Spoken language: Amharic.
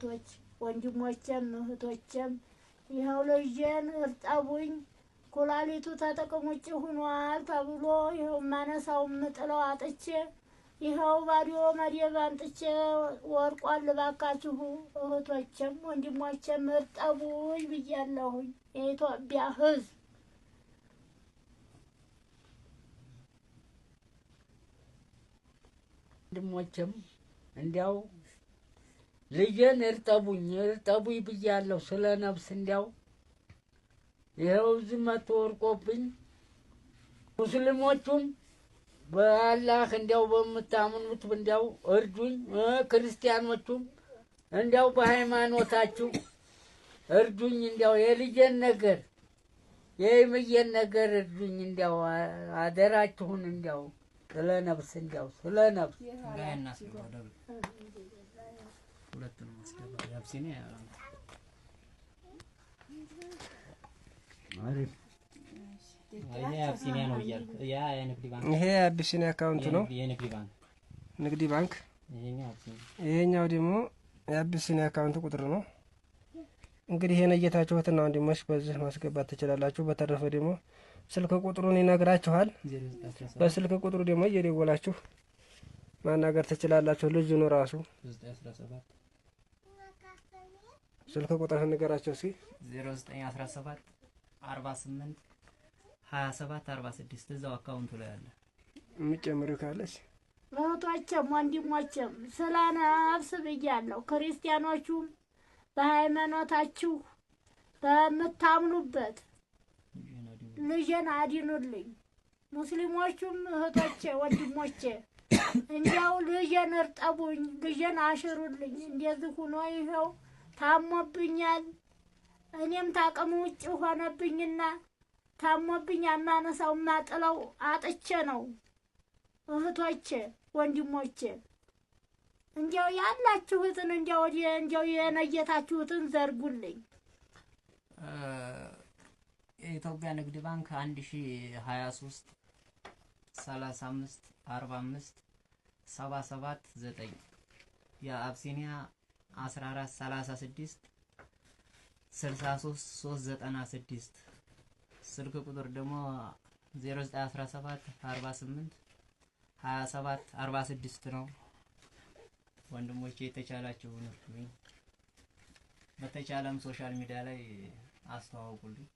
አባቶች ወንድሞቼም እህቶቼም ይኸው ልጄን እርጠቡኝ ኩላሊቱ ተጠቅሞ ውጭ ሆኗል ተብሎ ይኸው ማነሳው ምጥለው አጥቼ ይኸው ባዶ መደብ አንጥቼ ወርቋል እባካችሁ እህቶቼም ወንድሞቼም እርጠቡኝ ብያለሁኝ የኢትዮጵያ ሕዝብ ወንድሞቼም እንዲያው ልጄን እርጠቡኝ ብያለሁ ስለ ነፍስ እንዲያው ይኸው እዚህ መጥቶ ወርቆብኝ ሙስሊሞቹም በአላህ እንዲያው በምታምኑት እንዲያው እርዱኝ ክርስቲያኖቹም እንዲያው በሃይማኖታችሁ እርዱኝ እንዲያው የልጄን ነገር የእምዬን ነገር እርዱኝ እንዲያው አደራችሁን እንዲያው ስለ ነፍስ እንዲያው ስለ ነፍስ ጋይናስ ወደብ ሁለት ነው ማስገባ ያብሲኔ አሪፍ ይሄ አብሲኒያ ነው ይያል ያ የንግድ ባንክ ይሄ አቢሲኒያ አካውንት ነው ንግድ ባንክ ይሄኛው ደግሞ የአቢሲኒያ አካውንት ቁጥር ነው እንግዲህ ይሄን እየታችሁትና ወንድሞች በዚህ ማስገባት ትችላላችሁ በተረፈ ደግሞ ስልክ ቁጥሩን ይነግራችኋል በስልክ ቁጥሩ ደግሞ እየደወላችሁ ማናገር ትችላላችሁ ልጅ ነው ራሱ 0917 ስልክ ቁጥሩን ንገራችሁ እስኪ 0917 48 27 46 እዛው አካውንቱ ላይ አለ የምትጨምሩ ካለሽ እህቶቼም ወንድሞቼም ስለ ነፍስ ብያለሁ ክርስቲያኖቹም በሃይማኖታችሁ በምታምኑበት ልጄን አድኑልኝ ሙስሊሞቹም እህቶቼ ወንድሞቼ እንዲያው ልጄን እርጠቡኝ ልጄን አሽሩልኝ እንደዚህ ሆኖ ይኸው ታሞብኛል እኔም ታቀሙ ውጭ ሆነብኝና ታሞብኝ አማነሳው ማጥለው አጥቼ ነው እህቶቼ ወንድሞቼ እንዲያው ያላችሁትን እንዲያው የነየታችሁትን ዘርጉልኝ የኢትዮጵያ ንግድ ባንክ 1023 35 45 77 9 የአብሲኒያ 14 36 63 396 ስልክ ቁጥር ደግሞ 0917 48 27 46 ነው ወንድሞቼ የተቻላችሁን በተቻለም ሶሻል ሚዲያ ላይ አስተዋውቁልኝ